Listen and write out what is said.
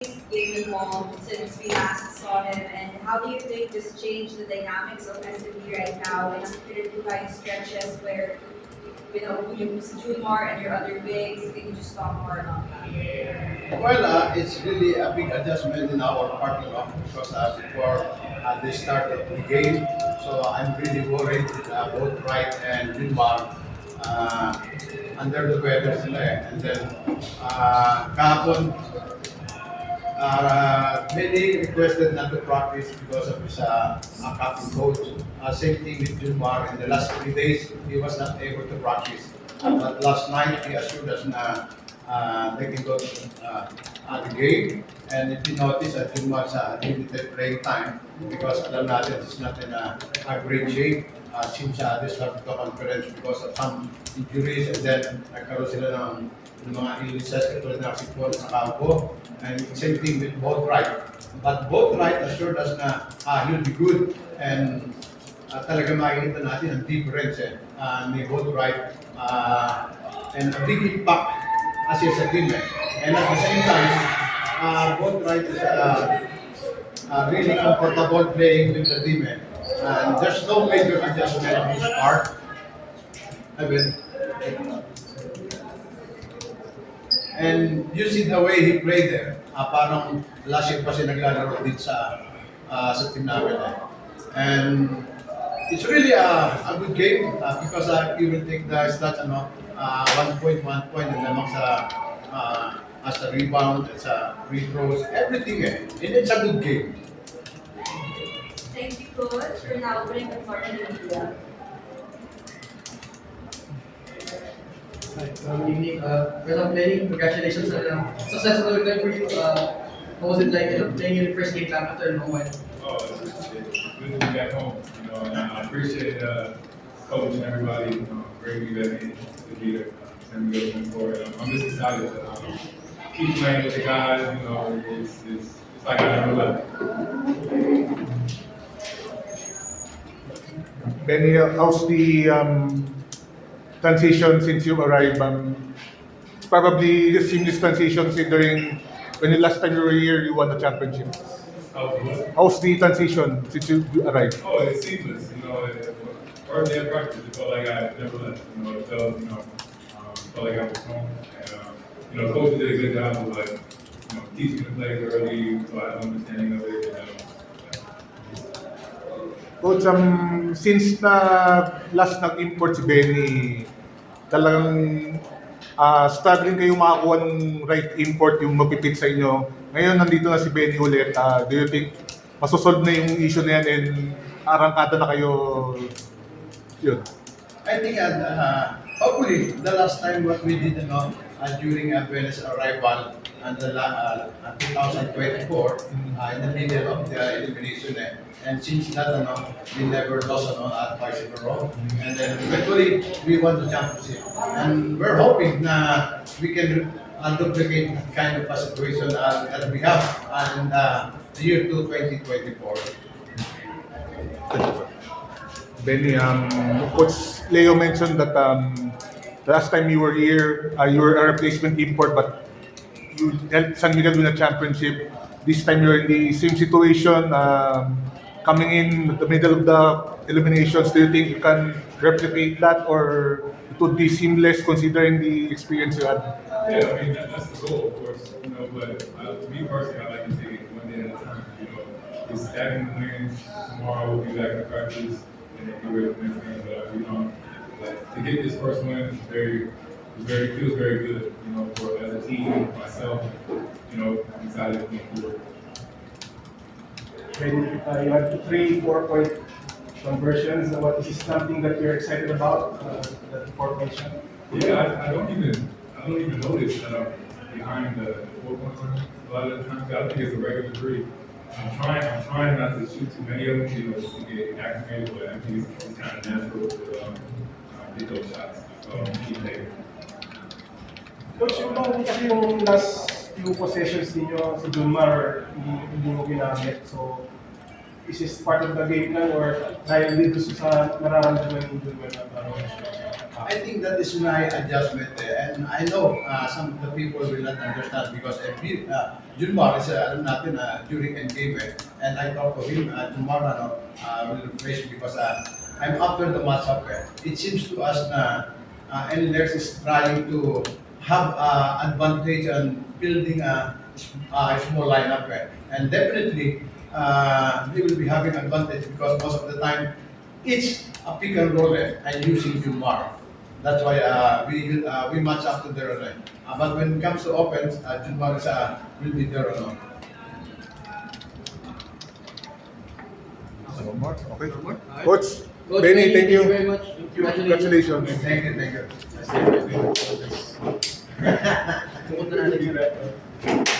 game involved since we last saw him, and how do you think this changed the dynamics of SMB right now? And consider two guys stretches where you si Junmar and your other bigs, can you just talk more about that? Well, it's really a big adjustment in our parking lot because before the start of the game, so I'm really worried with both Wright and Junmar under the weather sila eh. And then kahapon, many requested not to practice because of his captain coach. Same thing with Junmar. In the last 3 days, he was not able to practice. But last night, he assured us na they can go to the game. And if you notice, Junmar's limited playing time because alam natin he's not in a great shape. Since this started the conference because of some injuries and then nagkaroon sila ng mga illnesses katulad ng sipon sa kampo. And same thing with both right. But both right assured us na he'll be good and talaga makikita natin ang difference ni both right and a big impact as a team And at the same time, both right is really comfortable playing with the team and there's no major adjustment on his part. I mean, and you see the way he played there, parang last year pa siya naglalaro din sa team namin And it's really a good game because you will take the stats 1 point, 1 point and lamang sa as a rebound, as a free throws, everything And it's a good game. Thank you, Coach. We're now opening the floor to the media. Hi, good evening. Well, playing, congratulations on successful return for you. What was it like, playing in the first game back after a moment? Oh, it's good to be back home. And I appreciate coach and everybody bringing me back in to be there. And we go forward. I'm just excited to keep playing with the guys. It's like I never left. Benny, how's the transition since you arrived? Probably the seamless transition considering when the last time you were here, you won the championship. How's the transition since you arrived? Oh, it's seamless. First day of practice, it felt like I never left. It felt like I was home. And coach did a good job of teaching the players early, so I have an understanding of it. Coach, since last nag-import si Benny, talagang struggling kayo makakuha ng right import yung mapipit sa inyo. Ngayon, nandito na si Benny ulit. Do you think masosolve na yung issue na yan and arangkada na kayo yun? I think hopefully the last time what we did during Buenos arrival and the 2024 in the middle of the elimination and since that we never lost twice in a row and then eventually we won the championship and we're hoping na we can duplicate that kind of a situation that we have in the year 2024. Benny, Coach Leo mentioned that the last time you were here, you were a replacement import, but you helped San Miguel win a championship. This time you're in the same situation, coming in the middle of the eliminations. Do you think you can replicate that, or it would be seamless considering the experience you had? Yeah, I mean that's the goal, of course. But me personally, I like to take it 1 day at a time. It's stacking the wins. Tomorrow we'll be back in practice and then get ready for the next game. But to get this first win feels very good. For as a team, myself. I'm excited to move forward. When you had 3 4-point conversions, what is something that you're excited about? That 4-point shot? Yeah, I don't even notice that I'm behind the 4-point line a lot of the times. I think it's a regular 3. I'm trying not to shoot too many of them, just to get activated, but I think it's kind of natural to get those shots. So keep taking. Coach, kasi yung last few possessions ninyo si Junmar hindi mo ginamit. So, is this part of the game plan or dahil dito sa nararamdaman ng Junmar na parang I think that is my adjustment and I know some of the people will not understand because Junmar is alam natin during endgame and I talked to him, Junmar will replace me because I'm after the matchup It seems to us na Elders is trying to have advantage on building a small lineup and definitely they will be having advantage because most of the time it's a pick and roll and using Jumar. That's why we match up to their line. But when it comes to offense, Jumar is, will be there or not. No more? Okay. No more? Coach, Coach Benny, thank you. very much. Congratulations. Thank you, thank you. Pupunta natin.